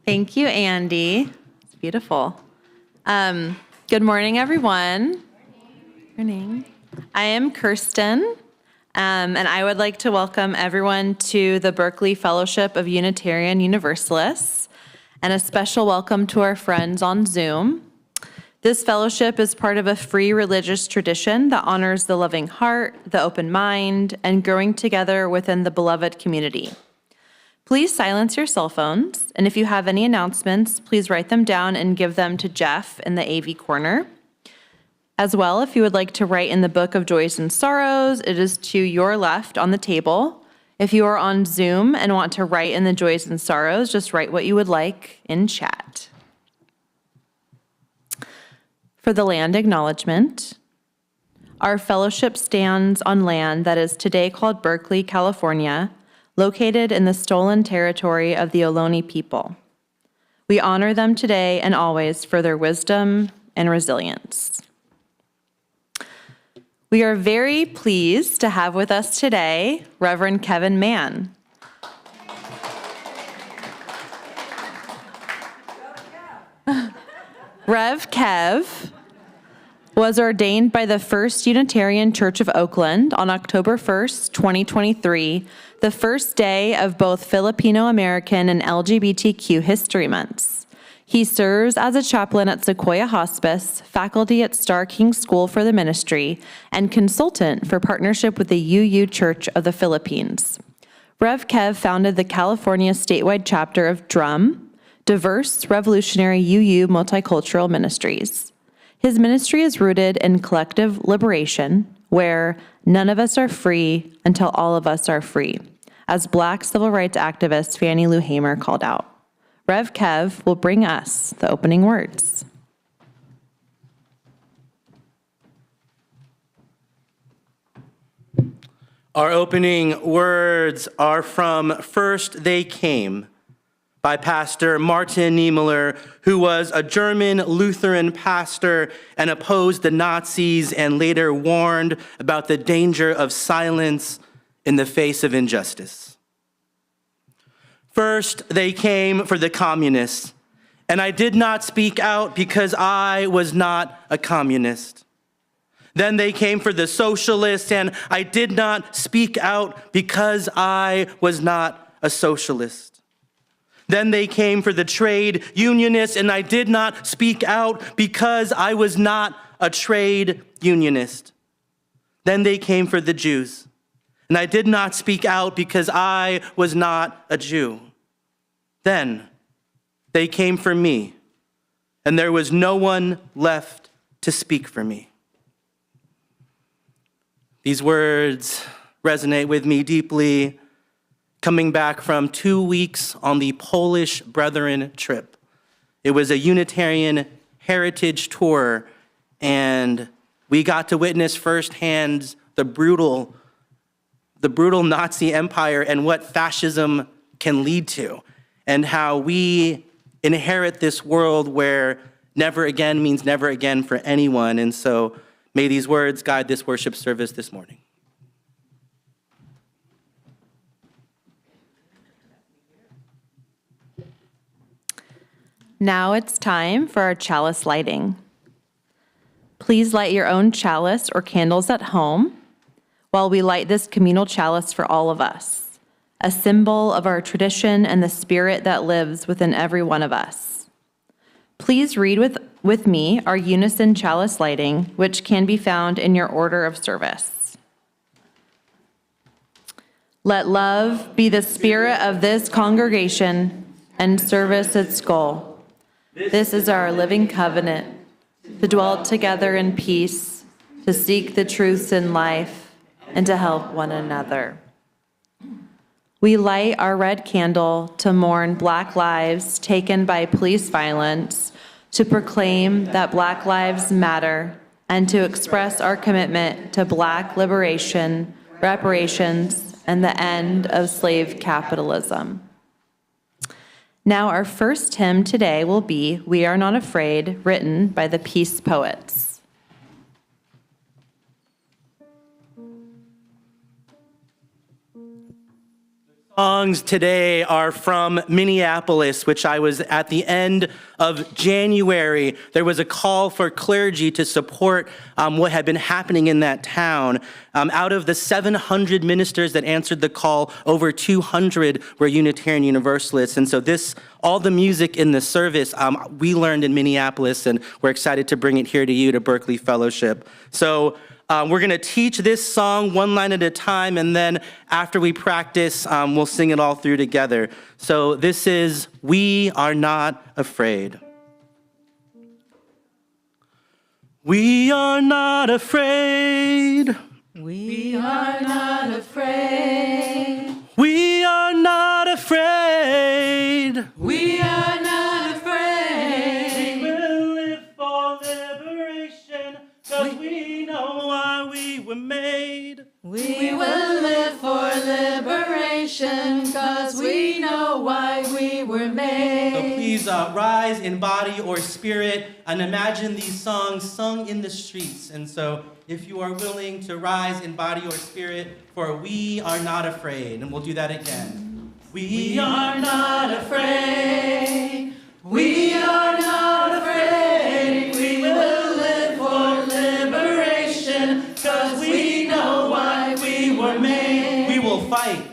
Thank you, Andy. It's beautiful. Good morning, everyone. Morning. I am Kirsten, and I would like to welcome everyone to the Berkeley Fellowship of Unitarian Universalists, and a special welcome to our friends on Zoom. This fellowship is part of a free religious tradition that honors the loving heart, the open mind, and growing together within the beloved community. Please silence your cell phones, and if you have any announcements, please write them down and give them to Jeff in the AV corner. As well, if you would like to write in the Book of Joys and Sorrows, it is to your left on the table. If you are on Zoom and want to write in the Joys and Sorrows, just write what you would like in chat. For the land acknowledgement, our fellowship stands on land that is today called Berkeley, California, located in the stolen territory of the Ohlone people. We honor them today and always for their wisdom and resilience. We are very pleased to have with us today Reverend Kevin Mann. Rev Kev was ordained by the First Unitarian Church of Oakland on October 1st, 2023, the first day of both Filipino American and LGBTQ History Months. He serves as a chaplain at Sequoia Hospice, faculty at Star King School for the Ministry, and consultant for partnership with the UU Church of the Philippines. Rev Kev founded the California statewide chapter of DRUM, Diverse Revolutionary UU Multicultural Ministries. His ministry is rooted in collective liberation, where none of us are free until all of us are free, as Black civil rights activist Fannie Lou Hamer called out. Rev Kev will bring us the opening words. Our opening words are from First They Came by Pastor Martin Niemöller, who was a German Lutheran pastor and opposed the Nazis and later warned about the danger of silence in the face of injustice. First, they came for the communists, and I did not speak out because I was not a communist. Then they came for the socialists, and I did not speak out because I was not a socialist. Then they came for the trade unionists, and I did not speak out because I was not a trade unionist. Then they came for the Jews, and I did not speak out because I was not a Jew. Then they came for me, and there was no one left to speak for me. These words resonate with me deeply, coming back from 2 weeks on the Polish Brethren trip. It was a Unitarian heritage tour, and we got to witness firsthand the brutal Nazi empire and what fascism can lead to, and how we inherit this world where never again means never again for anyone. And so may these words guide this worship service this morning. Now it's time for our chalice lighting. Please light your own chalice or candles at home while we light this communal chalice for all of us, a symbol of our tradition and the spirit that lives within every one of us. Please read with me our unison chalice lighting, which can be found in your order of service. Let love be the spirit of this congregation and service its goal. This is our living covenant, to dwell together in peace, to seek the truths in life, and to help one another. We light our red candle to mourn Black lives taken by police violence, to proclaim that Black lives matter, and to express our commitment to Black liberation, reparations, and the end of slave capitalism. Now, our first hymn today will be We Are Not Afraid, written by the Peace Poets. The Songs today are from Minneapolis, which I was at the end of January. There was a call for clergy to support what had been happening in that town. Out of the 700 ministers that answered the call, over 200 were Unitarian Universalists. And so all the music in the service, we learned in Minneapolis, and we're excited to bring it here to you, to Berkeley Fellowship. So we're going to teach this song one line at a time, and then after we practice, we'll sing it all through together. So this is We Are Not Afraid. We are not afraid. We are not afraid. We are not afraid. We are not afraid. We will live for liberation, 'cause we know why we were made. We will live for liberation, 'cause we know why we were So made. please rise in body or spirit and imagine these songs sung in the streets. And so if you are willing to rise in body or spirit for We Are Not Afraid, and we'll do that again. We are not afraid. We are not afraid. We will live for liberation, 'cause we know why we were made. We will fight.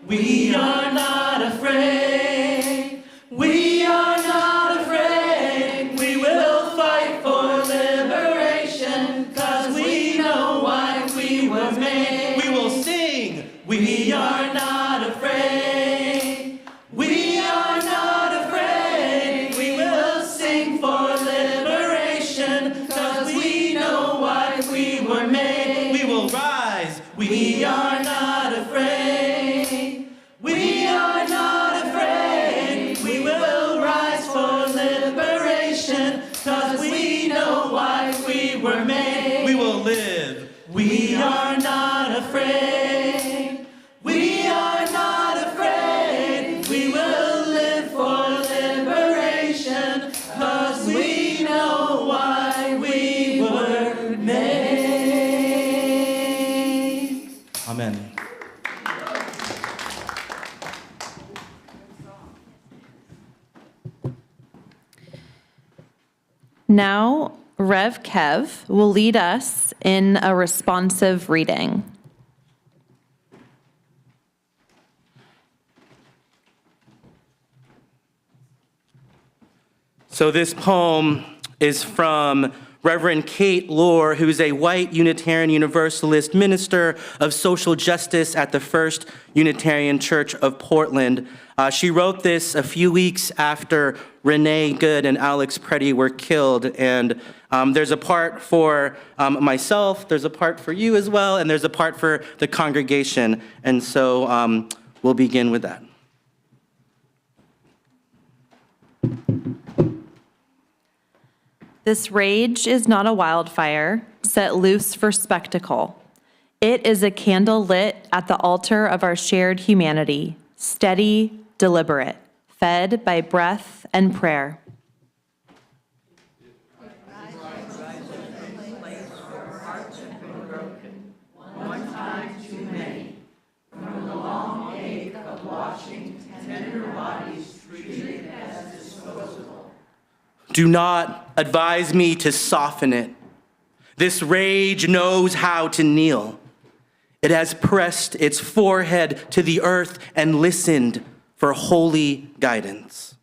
We are not afraid. We are not afraid. We will fight for liberation, 'cause we know why we were made. We will sing. We are not afraid. We are not afraid. We will sing for liberation, 'cause we know why we were made. We will rise. We are not afraid. We are not afraid. We will rise for liberation, 'cause we know why we were made. We will live. We are not afraid. We are not afraid. We will live for liberation, 'cause we know why we were made. Amen. Now, Rev Kev will lead us in a responsive reading. So this poem is from Reverend Kate Lohr, who's a white Unitarian Universalist minister of social justice at the First Unitarian Church of Portland. She wrote this a few weeks after Renee Good and Alex Preddy were killed. And there's a part for myself, there's a part for you as well, and there's a part for the congregation. And so we'll begin with that. This rage is not a wildfire set loose for spectacle. It is a candle lit at the altar of our shared humanity, steady, deliberate, fed by breath and prayer. Do not advise me to soften it. This rage knows how to kneel. It has pressed its forehead to the earth and listened for holy guidance.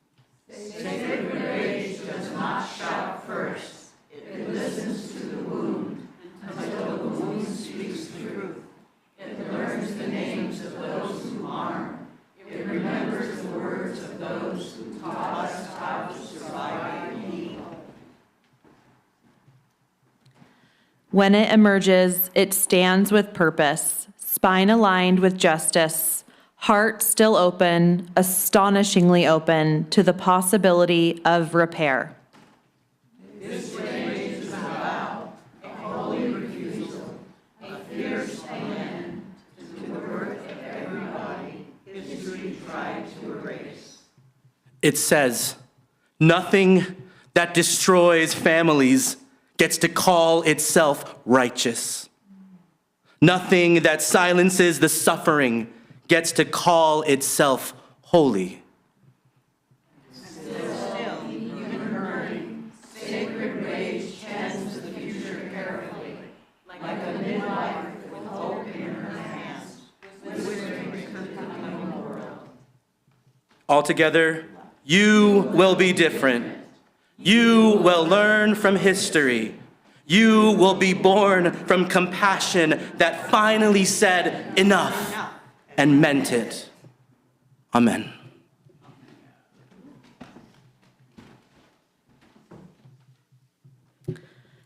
Sacred rage does not shout first. It listens to the wound until the wound speaks truth. It learns the names of those who harm. It remembers the words of those who taught us how to survive and heal. When it emerges, it stands with purpose, spine aligned with justice, heart still open, astonishingly open to the possibility of repair. This rage is a vow, a holy refusal, a fierce end to the work of everybody history tried to erase. It says, nothing that destroys families gets to call itself righteous. Nothing that silences the suffering gets to call itself holy. Altogether, you will be different. You will learn from history. You will be born from compassion that finally said enough and meant it. Amen.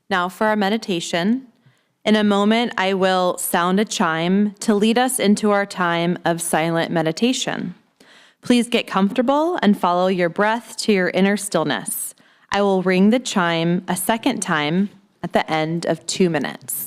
Now for our meditation. In a moment, I will sound a chime to lead us into our time of silent meditation. Please get comfortable and follow your breath to your inner stillness. I will ring the chime a second time at the end of 2 minutes.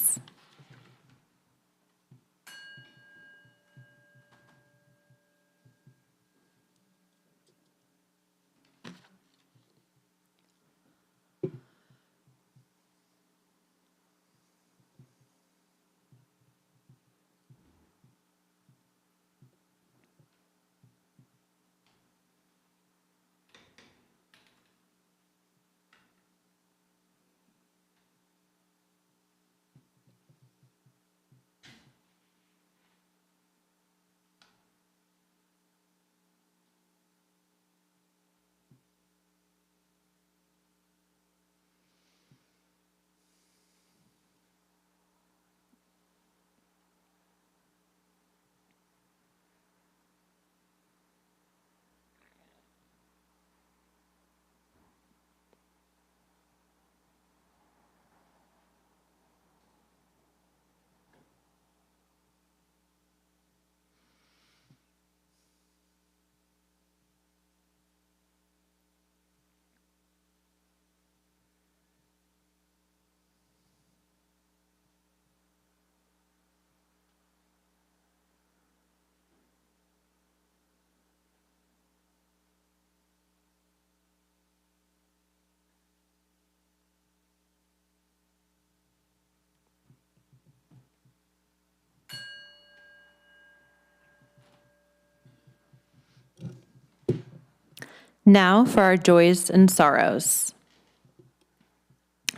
Now for our joys and sorrows.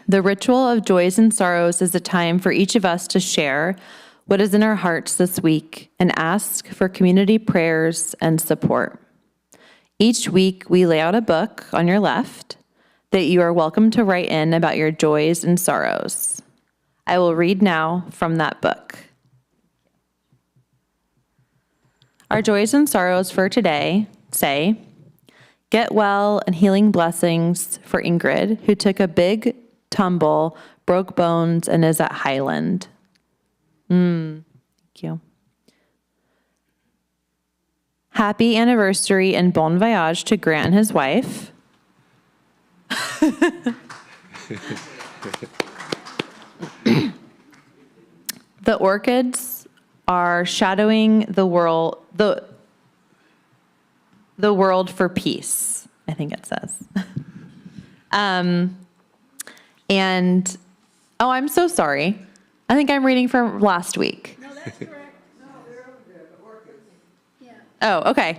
The ritual of joys and sorrows is a time for each of us to share what is in our hearts this week and ask for community prayers and support. Each week, we lay out a book on your left that you are welcome to write in about your joys and sorrows. I will read now from that book. Our joys and sorrows for today say, get well and healing blessings for Ingrid, who took a big tumble, broke bones, and is at Highland. Thank you. Happy anniversary and bon voyage to Grant and his wife. The orchids are shadowing the world, the world for peace, I think it says. And, oh, I'm so sorry. I think I'm reading from last week. No, that's correct. No, they're over there, the orchids. Yeah. Oh, okay.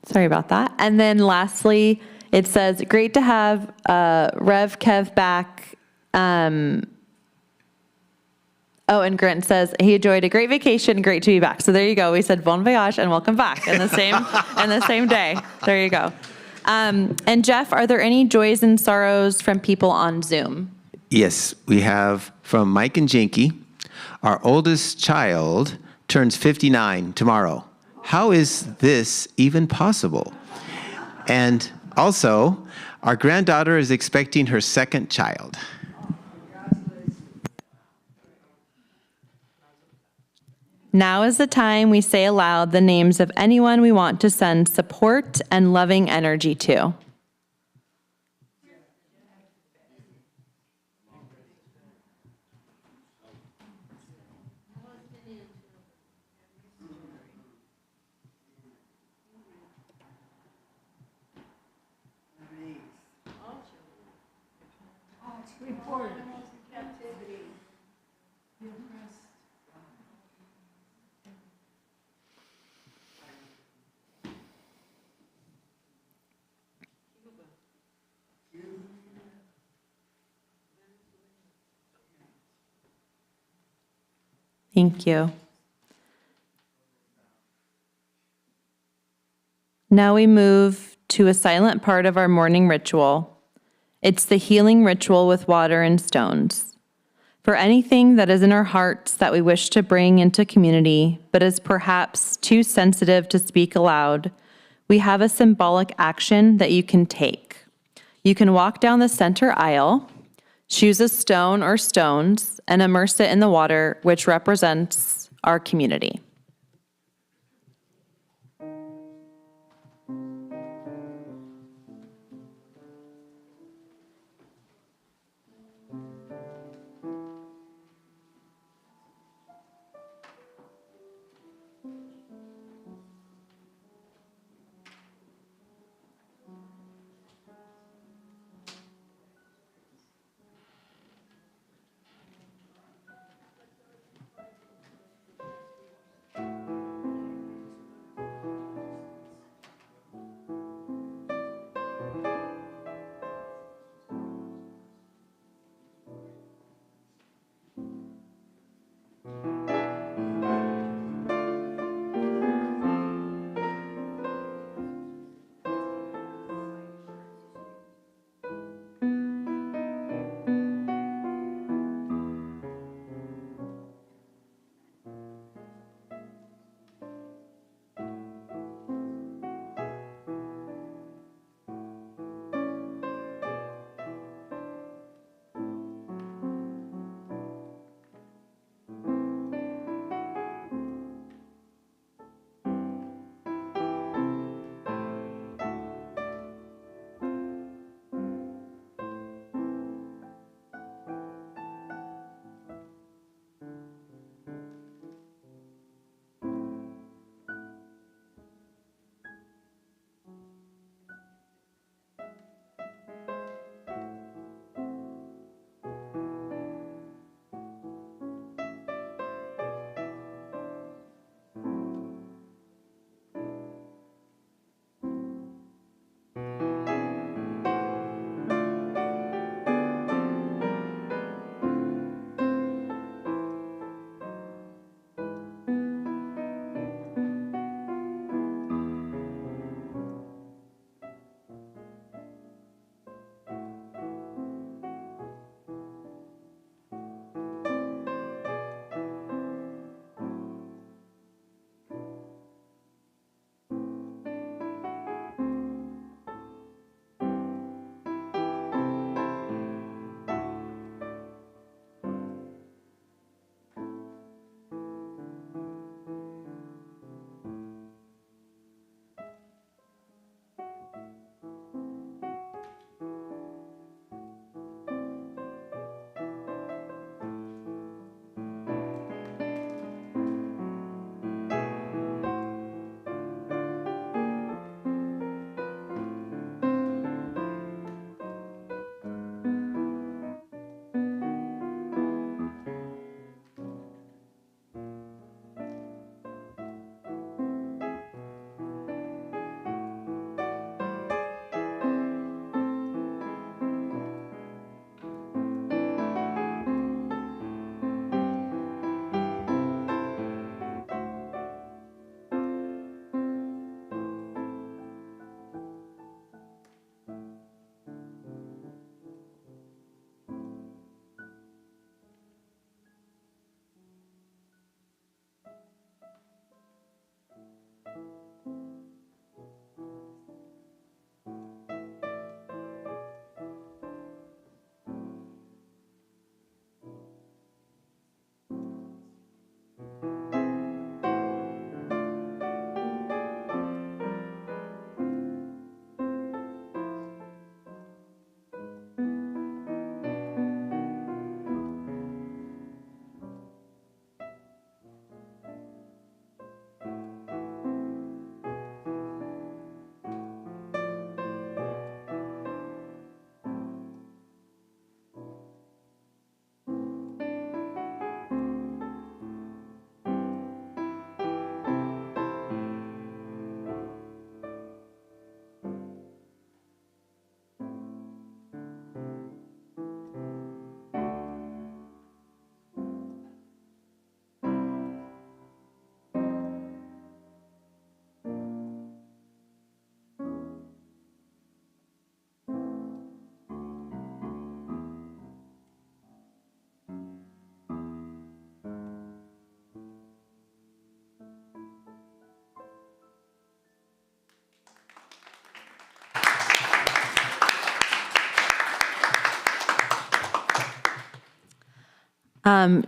Sorry about that. And then lastly, it says, great to have Rev Kev back. Oh, and Grant says he enjoyed a great vacation. Great to be back. So there you go. We said bon voyage and welcome back in the same day. There you go. And Jeff, are there any joys and sorrows from people on Zoom? Yes, we have from Mike and Jinky. Our oldest child turns 59 tomorrow. How is this even possible? And also, our granddaughter is expecting her second child. Now is the time we say aloud the names of anyone we want to send support and loving energy to. Report. Thank you. Now we move to a silent part of our morning ritual. It's the healing ritual with water and stones. For anything that is in our hearts that we wish to bring into community, but is perhaps too sensitive to speak aloud, we have a symbolic action that you can take. You can walk down the center aisle, choose a stone or stones, and immerse it in the water, which represents our community.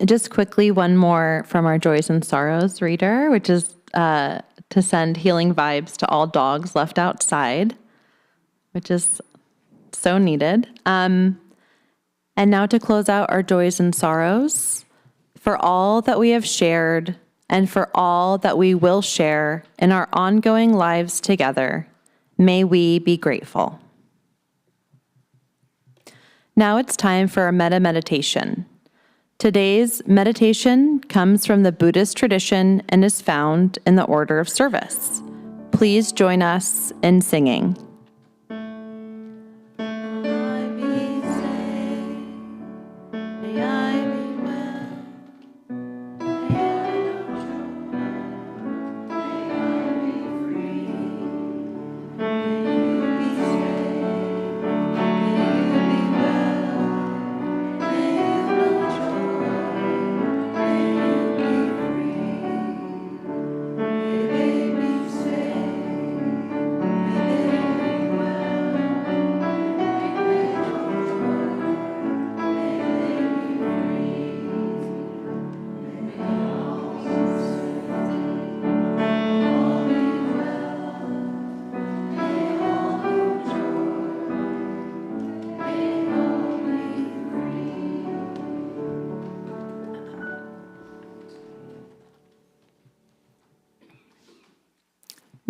Just quickly, one more from our Joys and Sorrows reader, which is to send healing vibes to all dogs left outside, which is so needed. And now to close out our Joys and Sorrows, for all that we have shared and for all that we will share in our ongoing lives together, may we be grateful. Now it's time for a metta meditation. Today's meditation comes from the Buddhist tradition and is found in the order of service. Please join us in singing.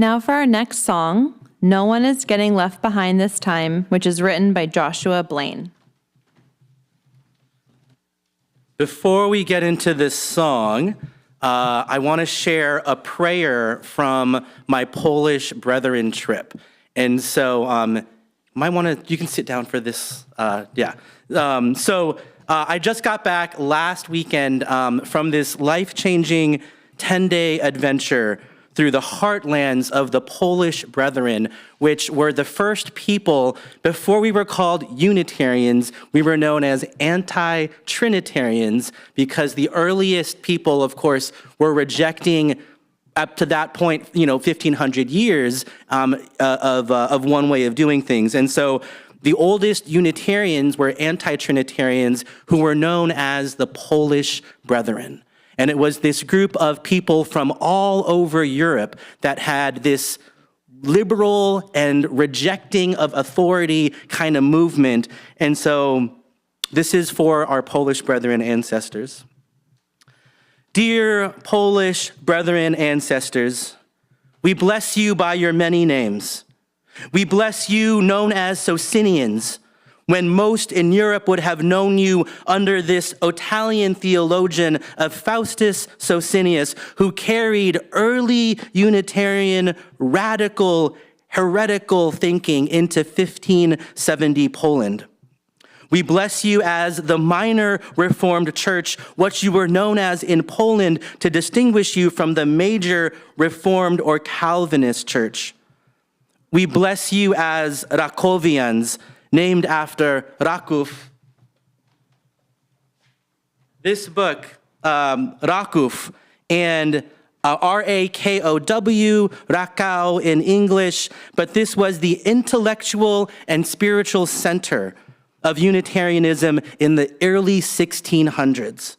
Now for our next song, No One is Getting Left Behind This Time, which is written by Joshua Blaine. Before we get into this song, I want to share a prayer from my Polish brethren trip. And so you can sit down for this. I just got back last weekend from this life-changing 10-day adventure through the heartlands of the Polish Brethren, which were the first people, before we were called Unitarians, we were known as anti-Trinitarians, because the earliest people, of course, were rejecting, up to that point, 1,500 years of one way of doing things. And so the oldest Unitarians were anti-Trinitarians who were known as the Polish Brethren. And it was this group of people from all over Europe that had this liberal and rejecting of authority kind of movement. And so this is for our Polish brethren ancestors. Dear Polish brethren ancestors, we bless you by your many names. We bless you known as Socinians, when most in Europe would have known you under this Italian theologian of Faustus Socinius, who carried early Unitarian, radical, heretical thinking into 1570 Poland. We bless you as the minor Reformed Church, what you were known as in Poland to distinguish you from the major Reformed or Calvinist Church. We bless you as Rakowians, named after Raków. This book, Raków, and R-A-K-O-W, Rakow in English, but this was the intellectual and spiritual center of Unitarianism in the early 1600s.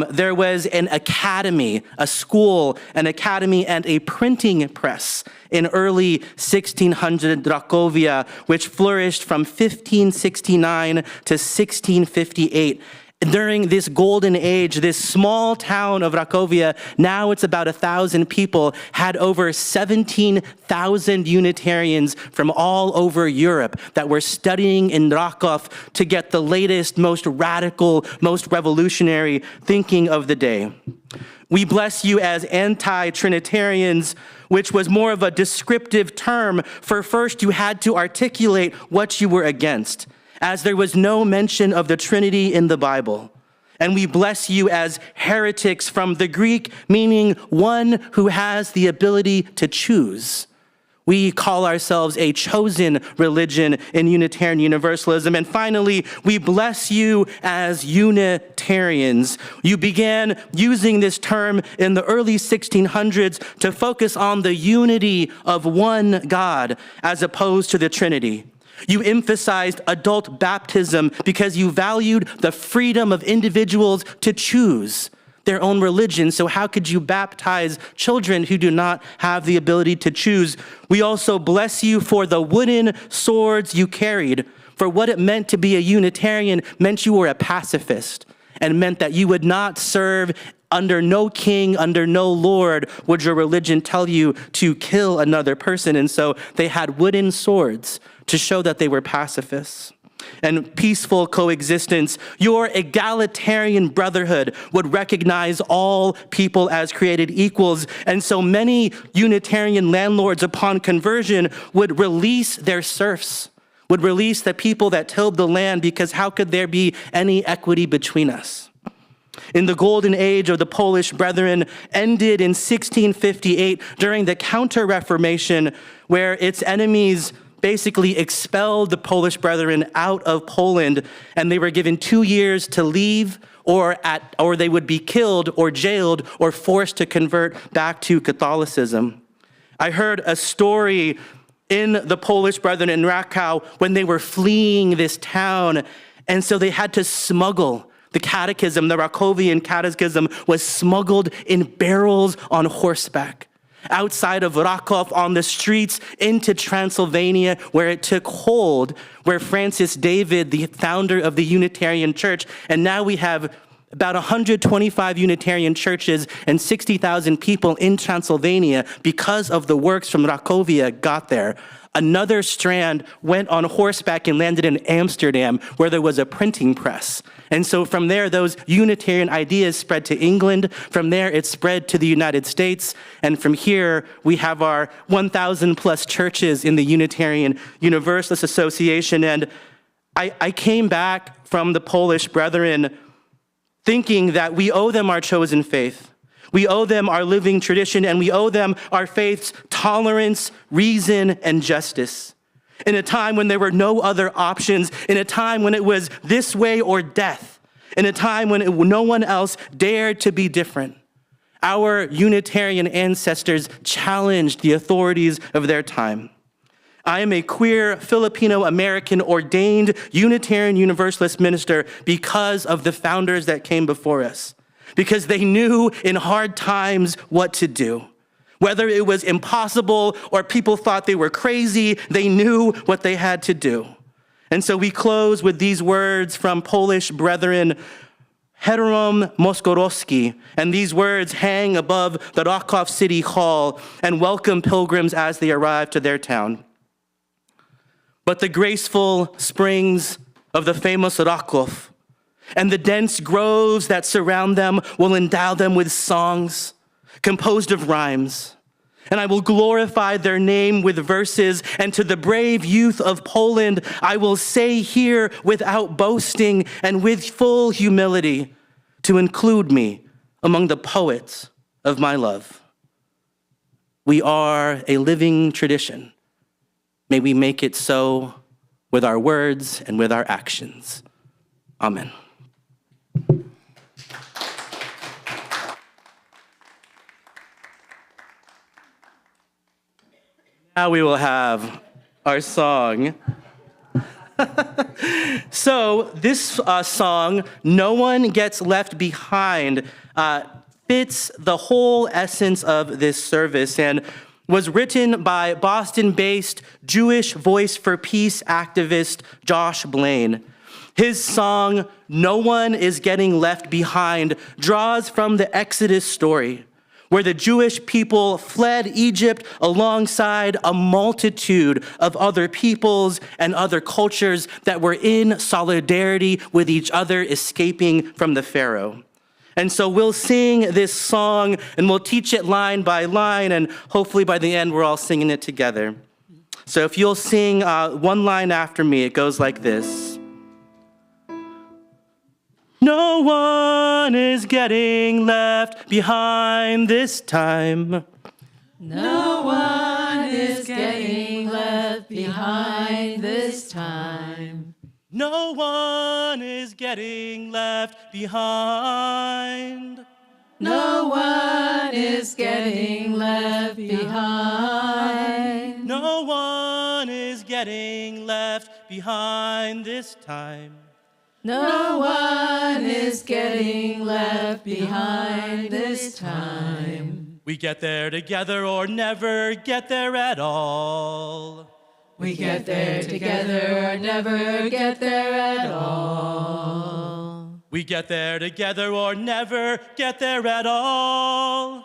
There was an academy, a school, an academy, and a printing press in early 1600 Rakowia, which flourished from 1569 to 1658. During this golden age, this small town of Rakowia, now it's about 1,000 people, had over 17,000 Unitarians from all over Europe that were studying in Raków to get the latest, most radical, most revolutionary thinking of the day. We bless you as anti-Trinitarians, which was more of a descriptive term, for first you had to articulate what you were against, as there was no mention of the Trinity in the Bible. And we bless you as heretics, from the Greek meaning one who has the ability to choose. We call ourselves a chosen religion in Unitarian Universalism. And finally, we bless you as Unitarians. You began using this term in the early 1600s to focus on the unity of one God as opposed to the Trinity. You emphasized adult baptism because you valued the freedom of individuals to choose their own religion. So how could you baptize children who do not have the ability to choose? We also bless you for the wooden swords you carried, for what it meant to be a Unitarian meant you were a pacifist, and meant that you would not serve under no king, under no lord would your religion tell you to kill another person. And so they had wooden swords to show that they were pacifists. And peaceful coexistence, your egalitarian brotherhood would recognize all people as created equals. And so many Unitarian landlords upon conversion would release their serfs, would release the people that tilled the land, because how could there be any equity between us? In the golden age of the Polish Brethren ended in 1658 during the Counter-Reformation, where its enemies basically expelled the Polish Brethren out of Poland, and they were given 2 years to leave, or they would be killed or jailed or forced to convert back to Catholicism. I heard a story in the Polish Brethren in Krakow when they were fleeing this town, and so they had to smuggle the catechism. The Rakowian catechism was smuggled in barrels on horseback outside of Raków on the streets into Transylvania, where it took hold, where Francis David, the founder of the Unitarian Church, and now we have about 125 Unitarian churches and 60,000 people in Transylvania because of the works from Rakowia got there. Another strand went on horseback and landed in Amsterdam, where there was a printing press. And so from there, those Unitarian ideas spread to England. From there, it spread to the United States. And from here, we have our 1,000 plus churches in the Unitarian Universalist Association. And I came back from the Polish Brethren thinking that we owe them our chosen faith. We owe them our living tradition, and we owe them our faith's tolerance, reason, and justice. In a time when there were no other options, in a time when it was this way or death, in a time when no one else dared to be different, our Unitarian ancestors challenged the authorities of their time. I am a queer Filipino-American ordained Unitarian Universalist minister because of the founders that came before us, because they knew in hard times what to do. Whether it was impossible or people thought they were crazy, they knew what they had to do. And so we close with these words from Polish Brethren, Herom Moskorowski, and these words hang above the Raków City Hall and welcome pilgrims as they arrive to their town. But the graceful springs of the famous Raków and the dense groves that surround them will endow them with songs composed of rhymes. And I will glorify their name with verses, and to the brave youth of Poland, I will say here without boasting and with full humility to include me among the poets of my love. We are a living tradition. May we make it so with our words and with our actions. Amen. Now we will have our song. So this song, No One Gets Left Behind, fits the whole essence of this service and was written by Boston-based Jewish Voice for Peace activist Josh Blaine. His song, No One Is Getting Left Behind, draws from the Exodus story, where the Jewish people fled Egypt alongside a multitude of other peoples and other cultures that were in solidarity with each other, escaping from the Pharaoh. And so we'll sing this song and we'll teach it line by line, and hopefully by the end we're all singing it together. So if you'll sing one line after me, it goes like this. No one is getting left behind this time. No one is getting left behind this time. No one is getting left behind. No one is getting left behind. No one is getting left behind this time. No one is getting left behind this time. We get there together or never get there at all. We get there together or never get there at all. We get there together or never get there at all.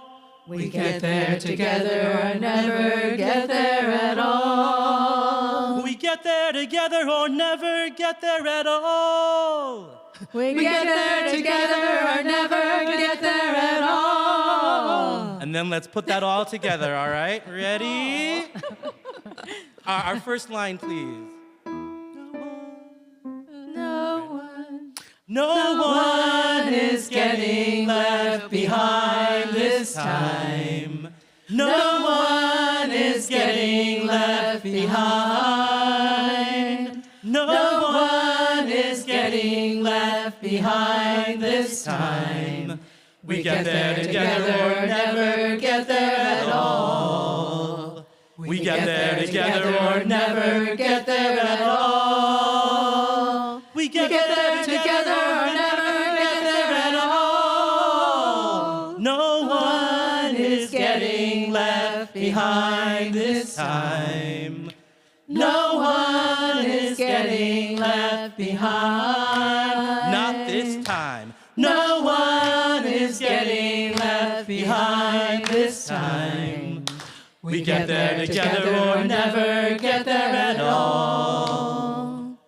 We get there together or never get there at all. We get there together or never get there at all. We get there together or never get there at all. And then let's put that all together, all right? Ready? Our first line, please. No one is getting left behind this time. No one is getting left behind. No one is getting left behind this time. We get there together or never get there at all. We get there together or never get there at all. We get there together or never get there at all. No one is getting left behind this time. No one is getting left behind. Not this time. No one is getting left behind this time. We get there together or never get there at all.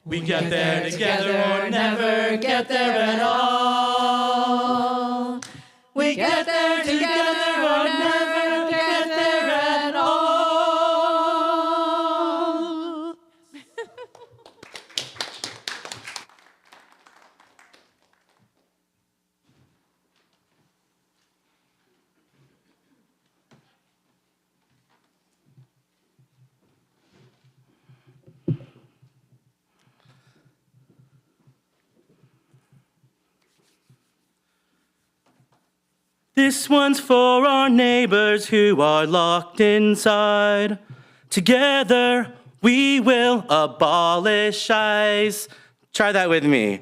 We get there together or never get there at all. We get there together or never get there at all. This one's for our neighbors who are locked inside. Together we will abolish ICE. Try that with me.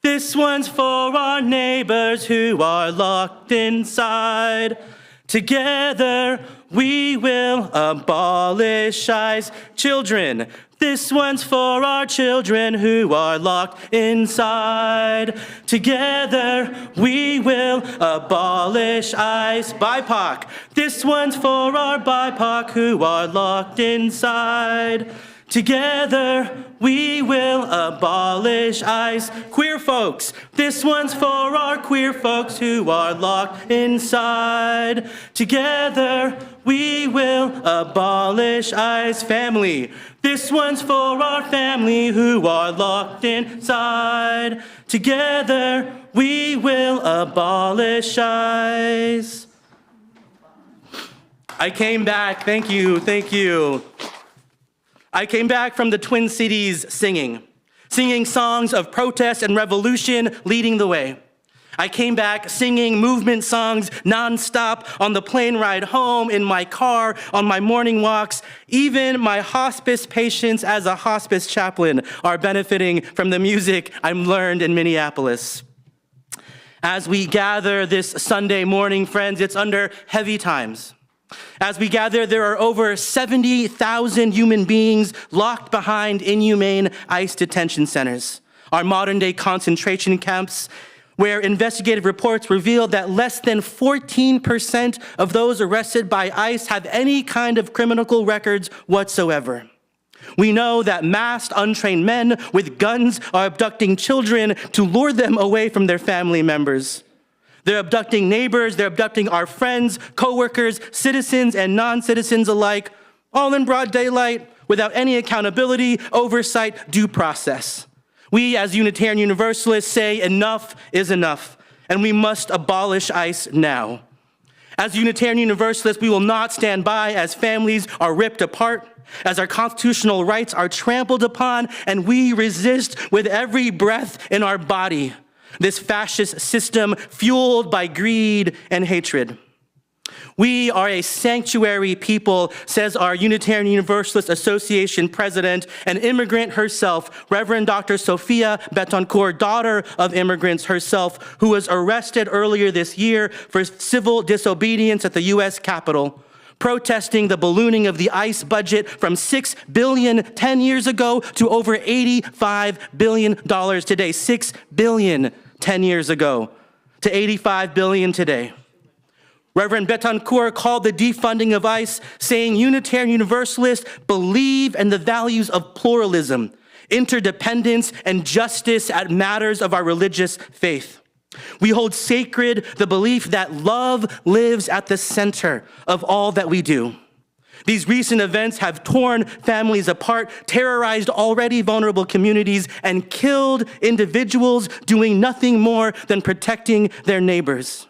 This one's for our neighbors who are locked inside. Together we will abolish ICE. Children, this one's for our children who are locked inside. Together we will abolish ICE. BIPOC, this one's for our BIPOC who are locked inside. Together we will abolish ICE. Queer folks, this one's for our queer folks who are locked inside. Together we will abolish ICE. Family, this one's for our family who are locked inside. Together we will abolish ICE. I came back, thank you. I came back from the Twin Cities singing songs of protest and revolution leading the way. I came back singing movement songs nonstop on the plane ride home, in my car, on my morning walks. Even my hospice patients as a hospice chaplain are benefiting from the music I learned in Minneapolis. As we gather this Sunday morning, friends, it's under heavy times. As we gather, there are over 70,000 human beings locked behind inhumane ICE detention centers, our modern-day concentration camps, where investigative reports reveal that less than 14% of those arrested by ICE have any kind of criminal records whatsoever. We know that masked, untrained men with guns are abducting children to lure them away from their family members. They're abducting neighbors, they're abducting our friends, coworkers, citizens and non-citizens alike, all in broad daylight, without any accountability, oversight, due process. We as Unitarian Universalists say enough is enough, and we must abolish ICE now. As Unitarian Universalists, we will not stand by as families are ripped apart, as our constitutional rights are trampled upon, and we resist with every breath in our body this fascist system fueled by greed and hatred. We are a sanctuary people, says our Unitarian Universalist Association president, an immigrant herself, Reverend Dr. Sophia Betancourt, daughter of immigrants herself, who was arrested earlier this year for civil disobedience at the U.S. Capitol, protesting the ballooning of the ICE budget from $6 billion 10 years ago to over $85 billion today. $6 billion 10 years ago to $85 billion today. Reverend Betancourt called the defunding of ICE, saying Unitarian Universalists believe in the values of pluralism, interdependence, and justice at matters of our religious faith. We hold sacred the belief that love lives at the center of all that we do. These recent events have torn families apart, terrorized already vulnerable communities, and killed individuals doing nothing more than protecting their neighbors.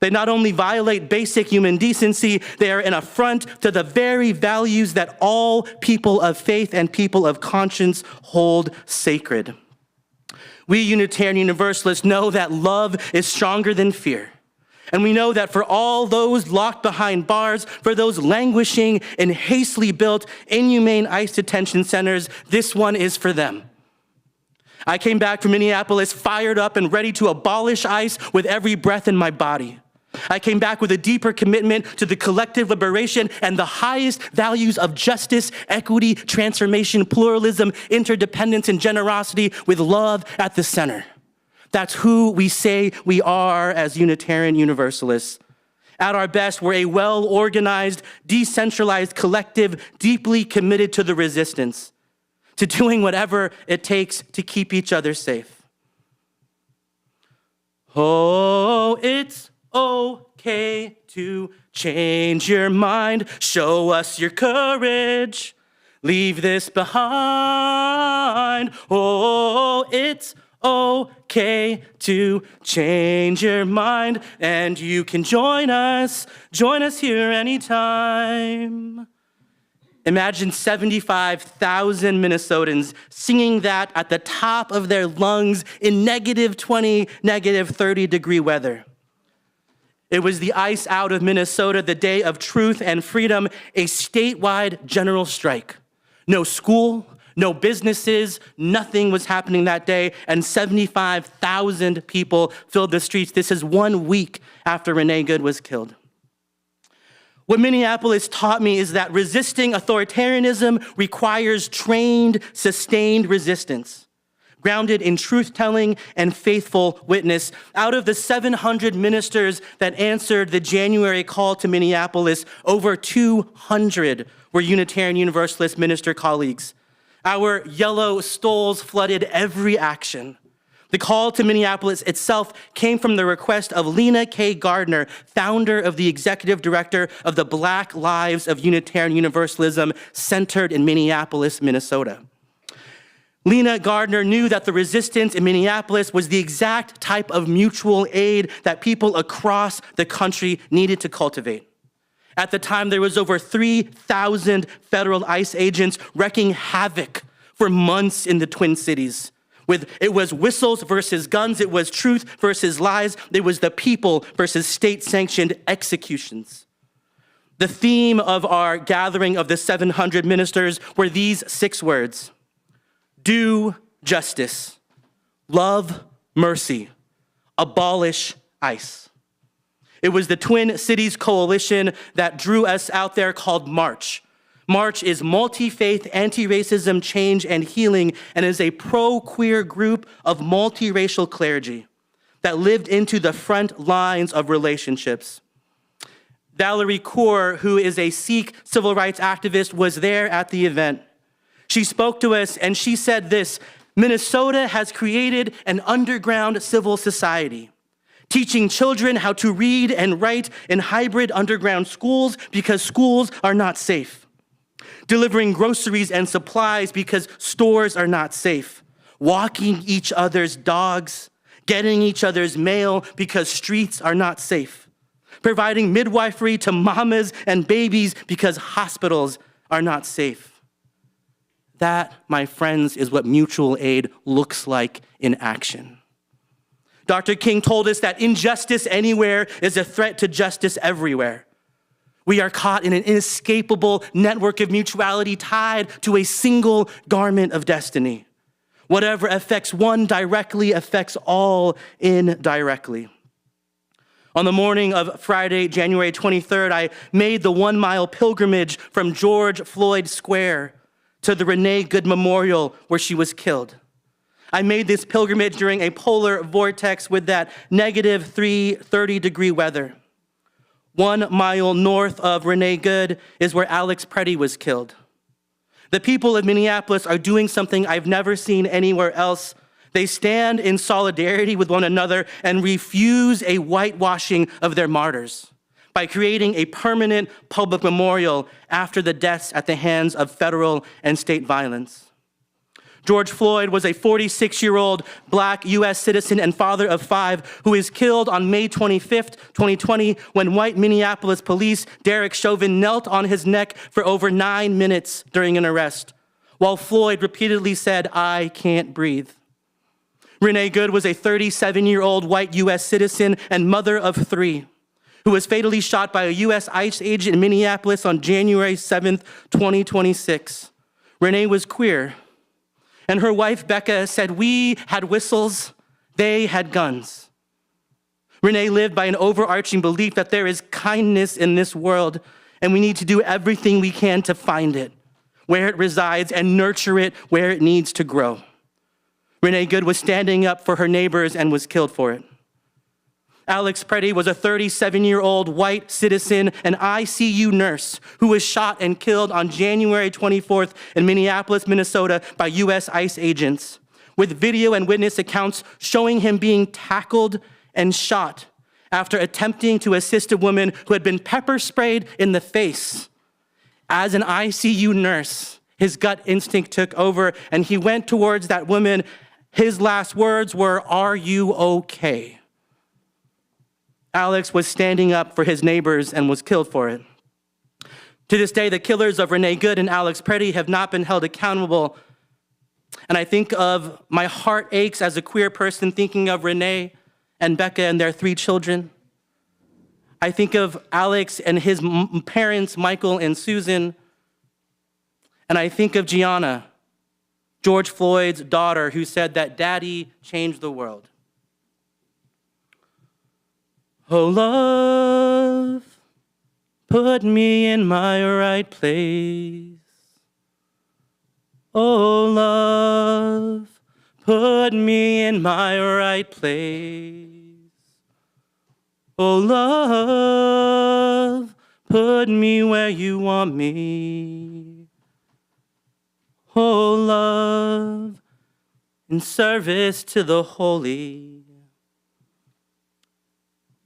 They not only violate basic human decency, they are an affront to the very values that all people of faith and people of conscience hold sacred. We Unitarian Universalists know that love is stronger than fear. And we know that for all those locked behind bars, for those languishing in hastily built, inhumane ICE detention centers, this one is for them. I came back from Minneapolis fired up and ready to abolish ICE with every breath in my body. I came back with a deeper commitment to the collective liberation and the highest values of justice, equity, transformation, pluralism, interdependence, and generosity with love at the center. That's who we say we are as Unitarian Universalists. At our best, we're a well-organized, decentralized collective deeply committed to the resistance, to doing whatever it takes to keep each other safe. Oh, it's okay to change your mind. Show us your courage. Leave this behind. Oh, it's okay to change your mind. And you can join us here anytime. Imagine 75,000 Minnesotans singing that at the top of their lungs in -20, -30-degree weather. It was the ICE out of Minnesota, the day of truth and freedom, a statewide general strike. No school, no businesses, nothing was happening that day, and 75,000 people filled the streets. This is 1 week after Renee Good was killed. What Minneapolis taught me is that resisting authoritarianism requires trained, sustained resistance, grounded in truth-telling and faithful witness. Out of the 700 ministers that answered the January call to Minneapolis, over 200 were Unitarian Universalist minister colleagues. Our yellow stoles flooded every action. The call to Minneapolis itself came from the request of Lena K. Gardner, founder of the executive director of the Black Lives of Unitarian Universalism, centered in Minneapolis, Minnesota. Lena Gardner knew that the resistance in Minneapolis was the exact type of mutual aid that people across the country needed to cultivate. At the time, there was over 3,000 federal ICE agents wreaking havoc for months in the Twin Cities. It was whistles versus guns, it was truth versus lies, it was the people versus state-sanctioned executions. The theme of our gathering of the 700 ministers were these 6 words: do justice, love mercy, abolish ICE. It was the Twin Cities Coalition that drew us out there, called March. March is multi-faith, anti-racism, change, and healing, and is a pro-queer group of multiracial clergy that lived into the front lines of relationships. Valerie Kaur, who is a Sikh civil rights activist, was there at the event. She spoke to us and she said this: Minnesota has created an underground civil society, teaching children how to read and write in hybrid underground schools because schools are not safe, delivering groceries and supplies because stores are not safe, walking each other's dogs, getting each other's mail because streets are not safe, providing midwifery to mamas and babies because hospitals are not safe. That, my friends, is what mutual aid looks like in action. Dr. King told us that injustice anywhere is a threat to justice everywhere. We are caught in an inescapable network of mutuality tied to a single garment of destiny. Whatever affects one directly affects all indirectly. On the morning of Friday, January 23rd, I made the 1-mile pilgrimage from George Floyd Square to the Renee Good Memorial where she was killed. I made this pilgrimage during a polar vortex with that negative 330-degree weather. 1 mile north of Renee Good is where Alex Preddy was killed. The people of Minneapolis are doing something I've never seen anywhere else. They stand in solidarity with one another and refuse a whitewashing of their martyrs by creating a permanent public memorial after the deaths at the hands of federal and state violence. George Floyd was a 46-year-old Black U.S. citizen and father of 5 who was killed on May 25th, 2020, when white Minneapolis police Derek Chauvin knelt on his neck for over 9 minutes during an arrest, while Floyd repeatedly said, "I can't breathe." Renee Good was a 37-year-old white U.S. citizen and mother of 3 who was fatally shot by a U.S. ICE agent in Minneapolis on January 7th, 2026. Renee was queer. And her wife, Becca, said, "We had whistles, they had guns." Renee lived by an overarching belief that there is kindness in this world, and we need to do everything we can to find it, where it resides, and nurture it where it needs to grow. Renee Good was standing up for her neighbors and was killed for it. Alex Preddy was a 37-year-old white citizen and ICU nurse who was shot and killed on January 24th in Minneapolis, Minnesota by U.S. ICE agents, with video and witness accounts showing him being tackled and shot after attempting to assist a woman who had been pepper sprayed in the face. As an ICU nurse, his gut instinct took over and he went towards that woman. His last words were, "Are you okay?" Alex was standing up for his neighbors and was killed for it. To this day, the killers of Renee Good and Alex Preddy have not been held accountable. And I think of my heart aches as a queer person thinking of Renee and Becca and their 3 children. I think of Alex and his parents, Michael and Susan. And I think of Gianna, George Floyd's daughter, who said that daddy changed the world. Oh, love, put me in my right place. Oh, love, put me in my right place. Oh, love, put me where you want me. Oh, love, in service to the holy.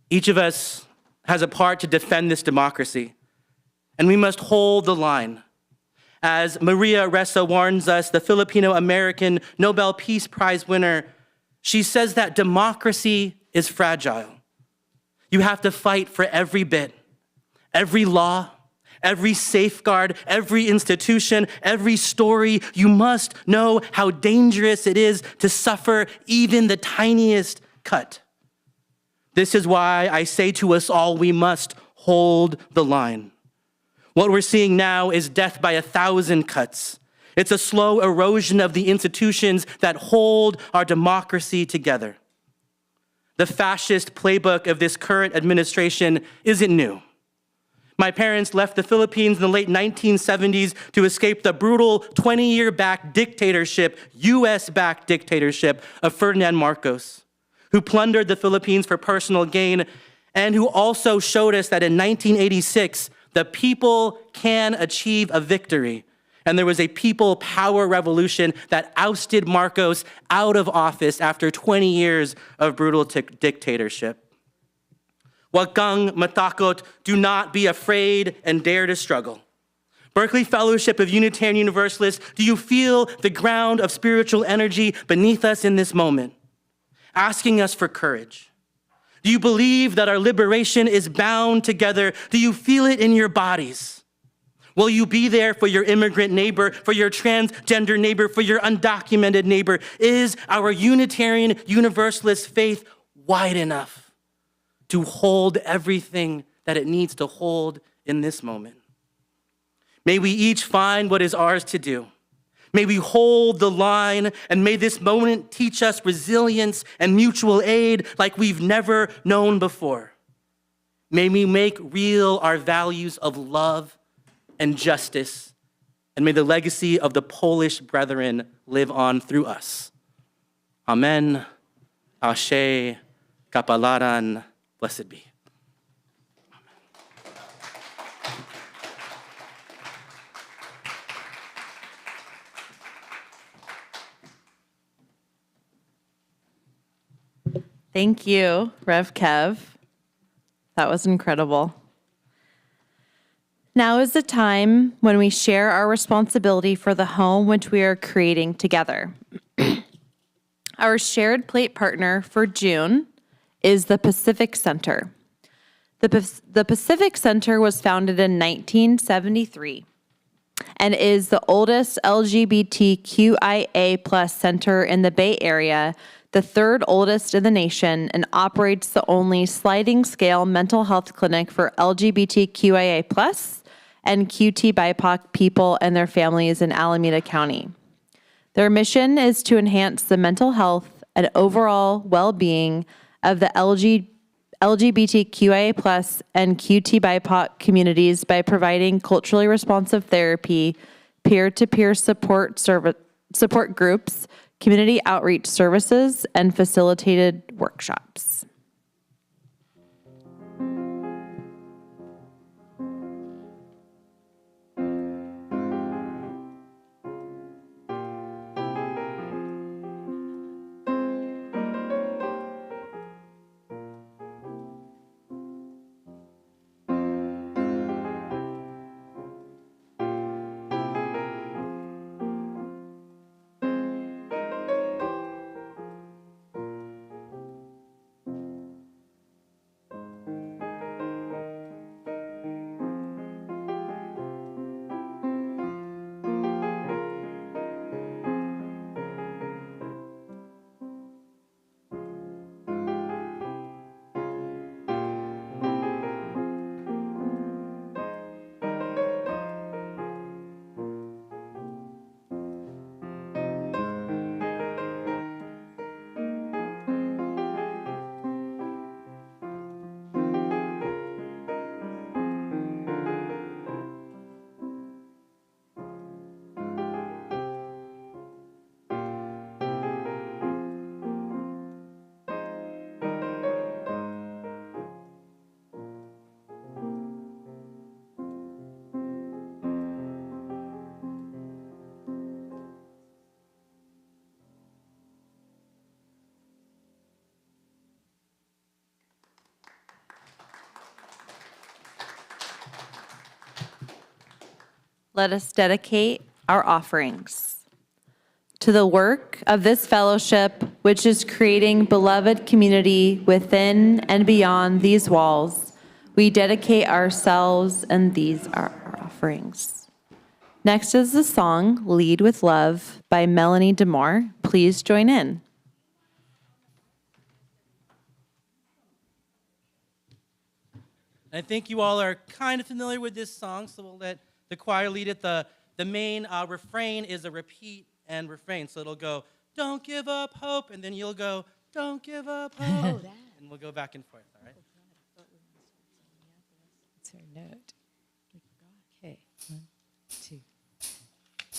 Each of us has a part to defend this democracy, and we must hold the line. As Maria Ressa warns us, the Filipino-American Nobel Peace Prize winner, she says that democracy is fragile. You have to fight for every bit, every law, every safeguard, every institution, every story. You must know how dangerous it is to suffer even the tiniest cut. This is why I say to us all, we must hold the line. What we're seeing now is death by 1,000 cuts. It's a slow erosion of the institutions that hold our democracy together. The fascist playbook of this current administration isn't new. My parents left the Philippines in the late 1970s to escape the brutal 20-year-backed dictatorship, US-backed dictatorship of Ferdinand Marcos, who plundered the Philippines for personal gain, and who also showed us that in 1986, the people can achieve a victory. And there was a people power revolution that ousted Marcos out of office after 20 years of brutal dictatorship. Wag kang matakot, do not be afraid and dare to struggle. Berkeley Fellowship of Unitarian Universalists, do you feel the ground of spiritual energy beneath us in this moment, asking us for courage? Do you believe that our liberation is bound together? Do you feel it in your bodies? Will you be there for your immigrant neighbor, for your transgender neighbor, for your undocumented neighbor? Is our Unitarian Universalist faith wide enough to hold everything that it needs to hold in this moment. May we each find what is ours to do. May we hold the line, and may this moment teach us resilience and mutual aid like we've never known before. May we make real our values of love and justice, and may the legacy of the Polish brethren live on through us. Amen. Ashe. Kapalaran. Blessed be. Thank you, Rev Kev. That was incredible. Now is the time when we share our responsibility for the home which we are creating together. Our shared plate partner for June is the Pacific Center. The Pacific Center was founded in 1973 and is the oldest LGBTQIA+ center in the Bay Area, the third oldest in the nation, and operates the only sliding scale mental health clinic for LGBTQIA+ and QT/BIPOC people and their families in Alameda County. Their mission is to enhance the mental health and overall well-being of the LGBTQIA+ and QT/BIPOC communities by providing culturally responsive therapy, peer-to-peer support groups, community outreach services, and facilitated workshops. Let us dedicate our offerings. To the work of this fellowship, which is creating beloved community within and beyond these walls, we dedicate ourselves, and these are our offerings. Next is the song, Lead with Love by Melanie DeMore. Please join in. I think you all are kind of familiar with this song, so we'll let the choir lead it. The main refrain is a repeat and refrain, so it'll go, don't give up hope, and then you'll go, don't give up hope, and we'll go back and forth, all right? It's her note. Okay, 1, 2.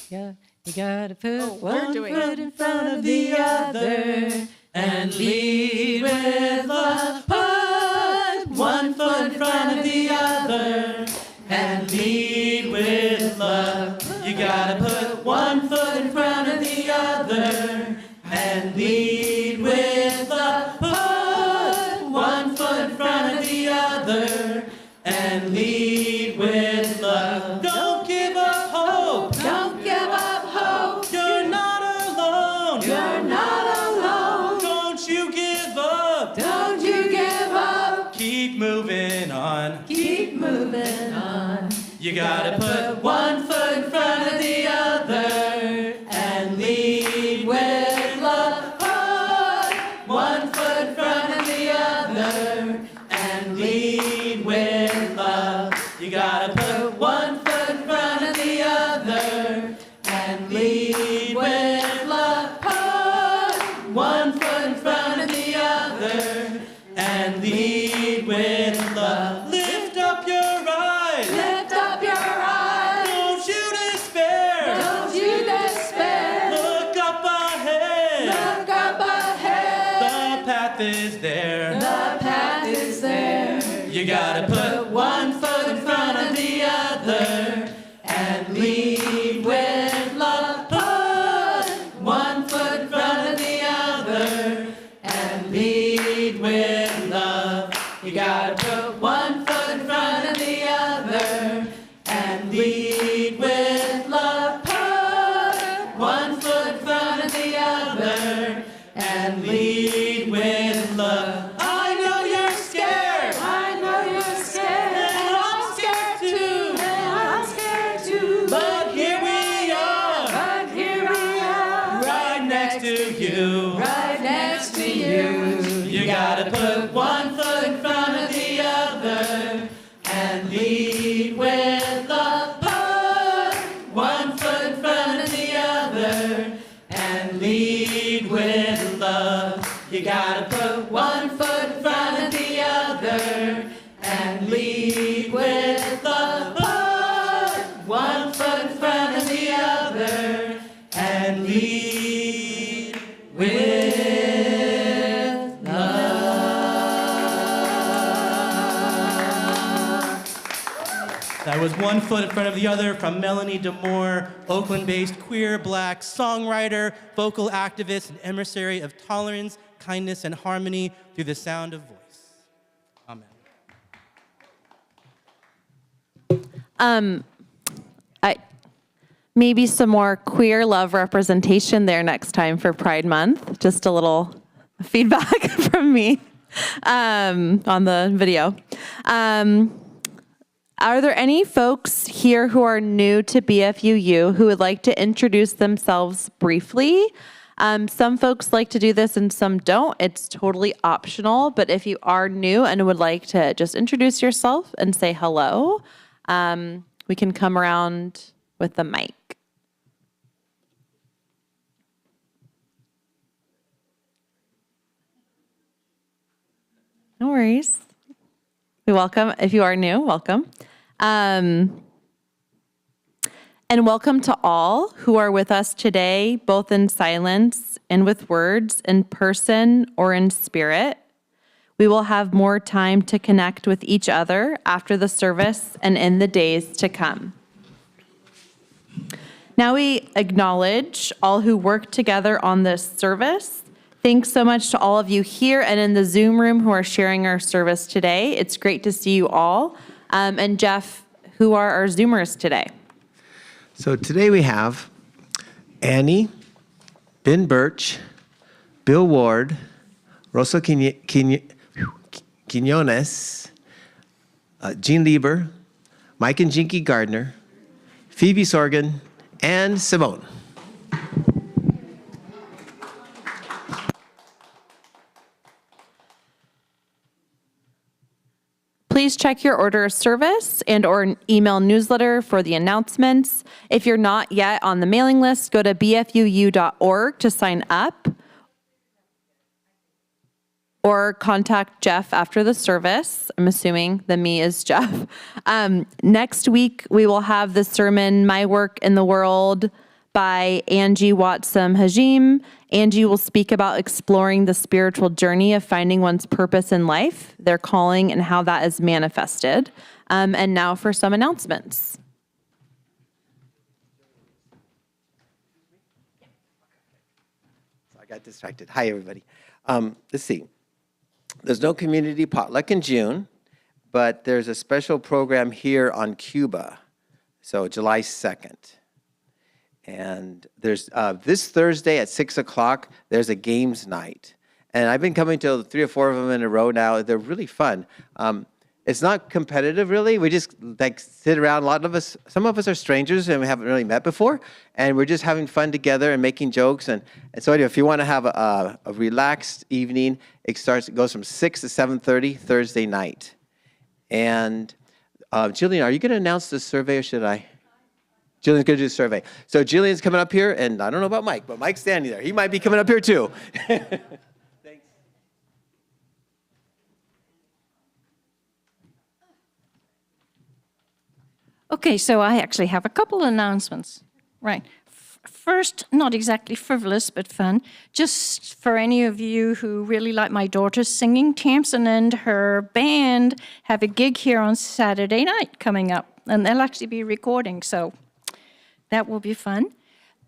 Yeah, you gotta put one foot in front of the other and lead with love. Put one foot in front of the other and lead with love. You gotta put one foot in front of the other and lead with love. Put one foot in front of the other and lead with love. Don't give up hope. Don't give up hope. You're not alone. You're not alone. Don't you give up. Don't you give up. Keep moving on. Keep moving on. You gotta put one foot in front of the other and lead with love. Put one foot in front of the other and lead with love. You gotta put one foot in front of the other and lead with love. Put one foot in front of the other and lead with love. Lift up your eyes. Lift up your eyes. Don't you despair. Don't you despair. Look up ahead. Look up ahead. The path is there. The path is there. You gotta Put one foot in front of the other and lead with love. Put one foot in front of the other and lead with love. You gotta put one foot in front of the other and lead with love. Put one foot in front of the other and lead with love. I know you're scared. I know you're scared. And I'm scared too. And I'm scared too. But here we are, But here we are. right next to you. Right next to you. You gotta put one foot in front of the other and lead with love. Put one foot in front of the other and lead with love. You gotta put one foot in front of the other and lead with love. Put one foot in front of the other and lead with That was One Foot in Front of the Other from Melanie Demore, Oakland-based queer black songwriter, vocal activist, and emissary of tolerance, kindness, and harmony through the sound of voice. Amen. Maybe some more queer love representation there next time for Pride Month. Just a little feedback from me on the video. Are there any folks here who are new to BFUU who would like to introduce themselves briefly? Some folks like to do this and some don't. It's totally optional, but if you are new and would like to just introduce yourself and say hello, we can come around with the mic. No worries. We welcome, if you are new, welcome. And welcome to all who are with us today, both in silence and with words, in person or in spirit. We will have more time to connect with each other after the service and in the days to come. Now we acknowledge all who work together on this service. Thanks so much to all of you here and in the Zoom room who are sharing our service today. It's great to see you all. And Jeff, who are our Zoomers today? So today we have Annie, Ben Birch, Bill Ward, Rosa Quinones, Jean Lieber, Mike and Jinky Gardner, Phoebe Sorgan, and Simone. Please check your order of service and or an email newsletter for the announcements. If you're not yet on the mailing list, go to bfuu.org to sign up or contact Jeff after the service. I'm assuming the me is Jeff. Next week, we will have the sermon, My Work in the World, by Angie Watson Hajim. Angie will speak about exploring the spiritual journey of finding one's purpose in life, their calling, and how that is manifested. And now for some announcements. So I got distracted. Hi, everybody. Let's see. There's no community potluck in June, but there's a special program here on Cuba, so July 2nd. And there's this Thursday at 6 o'clock, there's a games night. And I've been coming to 3 or 4 of them in a row now. They're really fun. It's not competitive, really. We just like sit around. Some of us are strangers and we haven't really met before. And we're just having fun together and making jokes. And so anyway, if you want to have a relaxed evening, it goes from 6 to 7:30 Thursday night. And Jillian, are you going to announce the survey or should I? Jillian's going to do the survey. So Jillian's coming up here, and I don't know about Mike, but Mike's standing there. He might be coming up here too. Thanks. Okay, so I actually have a couple of announcements. Right. First, not exactly frivolous, but fun. Just for any of you who really like my daughter's singing, Tamsin and her band have a gig here on Saturday night coming up, and they'll actually be recording, so that will be fun.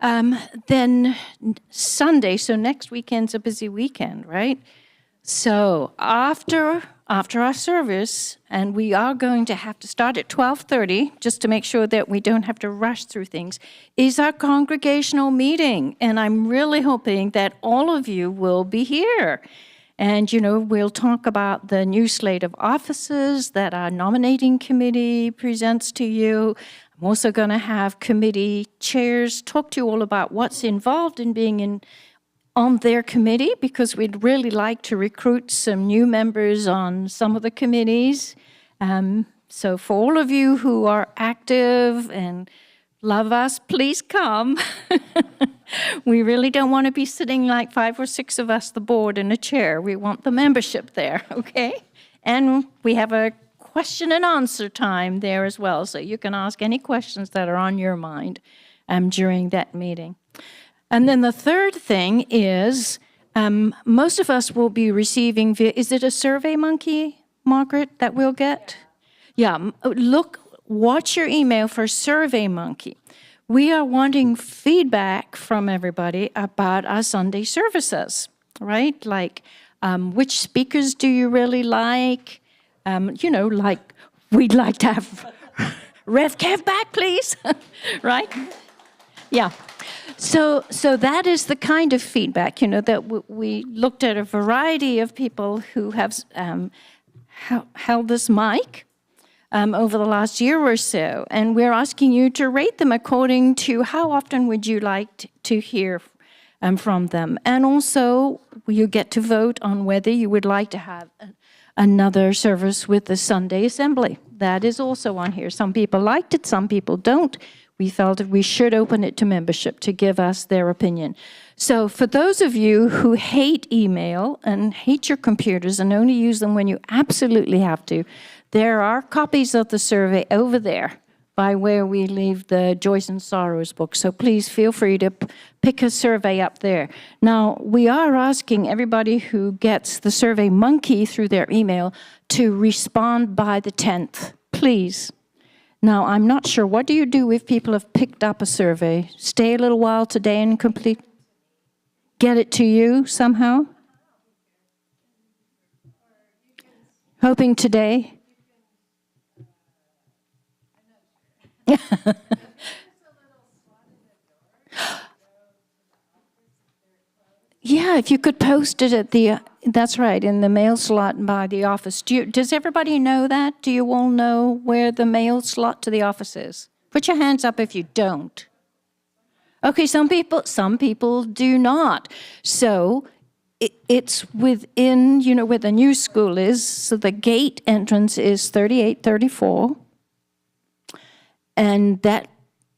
Then Sunday, so next weekend's a busy weekend, right? So after our service, and we are going to have to start at 12:30, just to make sure that we don't have to rush through things, is our congregational meeting. And I'm really hoping that all of you will be here. And, we'll talk about the new slate of offices that our nominating committee presents to you. I'm also going to have committee chairs talk to you all about what's involved in being on their committee, because we'd really like to recruit some new members on some of the committees. So for all of you who are active and love us, please come. We really don't want to be sitting like 5 or 6 of us, the board, in a chair. We want the membership there, okay? And we have a question and answer time there as well, so you can ask any questions that are on your mind during that meeting. And then the third thing is, most of us will be receiving, is it a Survey Monkey, Margaret, that we'll get? Yeah, watch your email for Survey Monkey. We are wanting feedback from everybody about our Sunday services, right? Like, which speakers do you really like? Like, we'd like to have Rev Kev back, please, right? Yeah. So that is the kind of feedback, that we looked at a variety of people who have held this mic over the last year or so, and we're asking you to rate them according to how often would you like to hear from them. And also, you get to vote on whether you would like to have another service with the Sunday Assembly. That is also on here. Some people liked it, some people don't. We felt that we should open it to membership to give us their opinion. So for those of you who hate email and hate your computers and only use them when you absolutely have to, there are copies of the survey over there by where we leave the Joys and Sorrows book. So please feel free to pick a survey up there. Now, we are asking everybody who gets the Survey Monkey through their email to respond by the 10th, please. Now, I'm not sure, what do you do if people have picked up a survey? Stay a little while today and complete? Get it to you somehow? Hoping today? Yeah, if you could post it at the, that's right, in the mail slot by the office. Does everybody know that? Do you all know where the mail slot to the office is? Put your hands up if you don't. Okay, some people do not. So it's within, where the new school is. So the gate entrance is 3834. And that,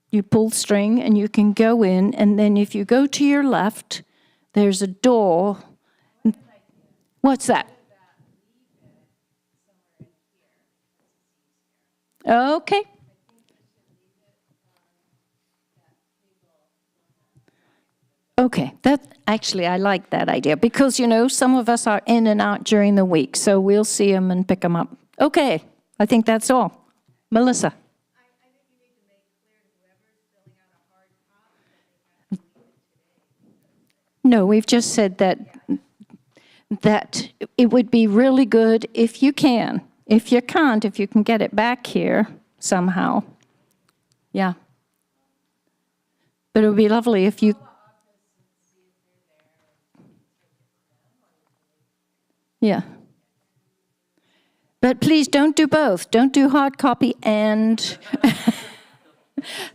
you pull string and you can go in. And then if you go to your left, there's a door. What's that? Okay. Okay, I like that idea because, some of us are in and out during the week, so we'll see them and pick them up. Okay, I think that's all. Melissa. No, we've just said that it would be really good if you can. If you can't, if you can get it back here somehow. Yeah. But it would be lovely if you... Yeah. But please don't do both. Don't do hard copy and...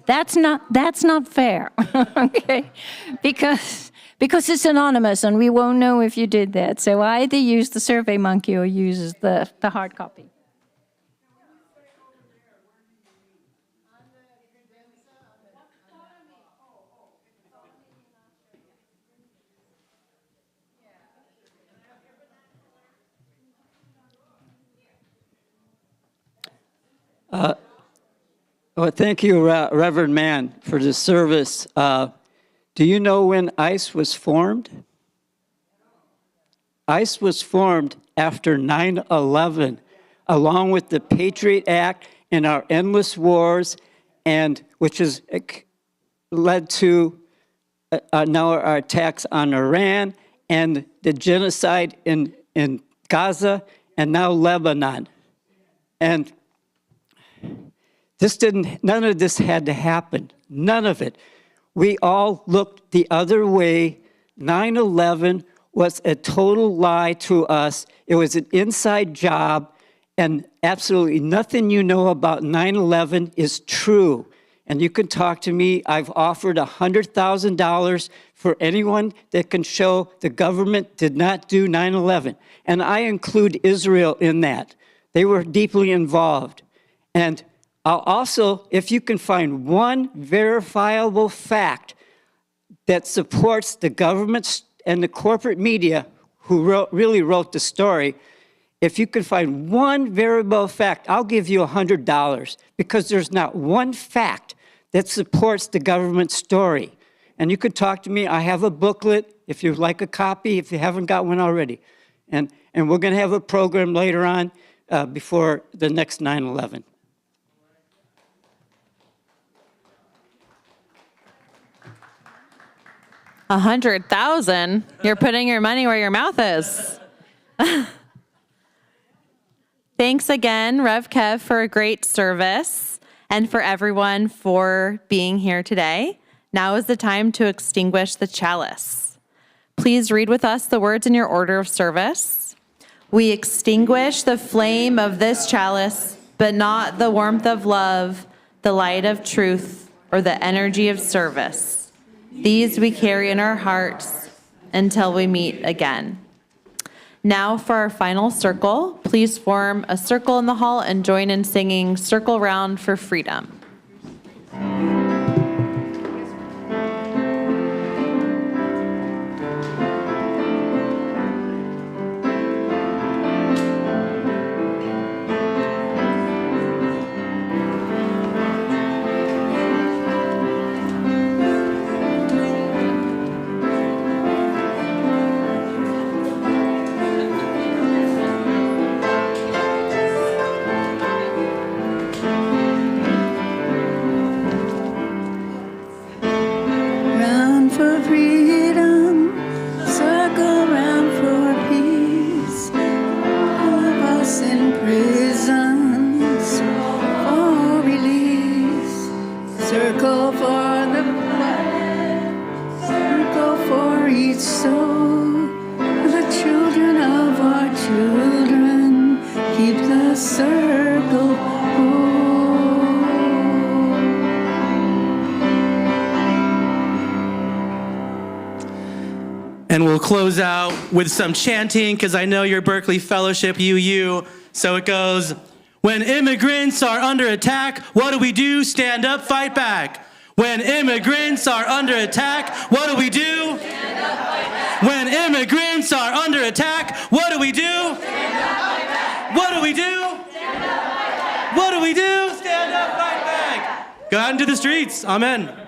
That's not fair, okay? Because it's anonymous and we won't know if you did that. So either use the Survey Monkey or use the hard copy. Well, thank you, Reverend Mann, for the service. Do you know when ICE was formed? ICE was formed after 9/11, along with the Patriot Act and our endless wars, and which has led to now our attacks on Iran and the genocide in Gaza and now Lebanon. And none of this had to happen. None of it. We all looked the other way. 9/11 was a total lie to us. It was an inside job, and absolutely nothing you know about 9/11 is true. And you can talk to me. I've offered $100,000 for anyone that can show the government did not do 9/11. And I include Israel in that. They were deeply involved. And I'll also, if you can find one verifiable fact that supports the government and the corporate media who really wrote the story, if you can find one verifiable fact, I'll give you $100 because there's not one fact that supports the government story. And you can talk to me. I have a booklet if you'd like a copy, if you haven't got one already. And we're going to have a program later on before the next 9/11. $100,000? You're putting your money where your mouth is. Thanks again, Rev Kev, for a great service and for everyone for being here today. Now is the time to extinguish the chalice. Please read with us the words in your order of service. We extinguish the flame of this chalice, but not the warmth of love, the light of truth, or the energy of service. These we carry in our hearts until we meet again. Now for our final circle, please form a circle in the hall and join in singing Circle Round for Freedom. And we'll close out with some chanting, because I know you're Berkeley Fellowship, UU. So it goes, when immigrants are under attack, what do we do? Stand up, fight back. When immigrants are under attack, what do we do? Stand up, fight back. When immigrants are under attack, what do we do? Stand up, fight back. What do we do? Stand up, fight back. What do we do? Stand up, fight back. Go out into the streets. Amen.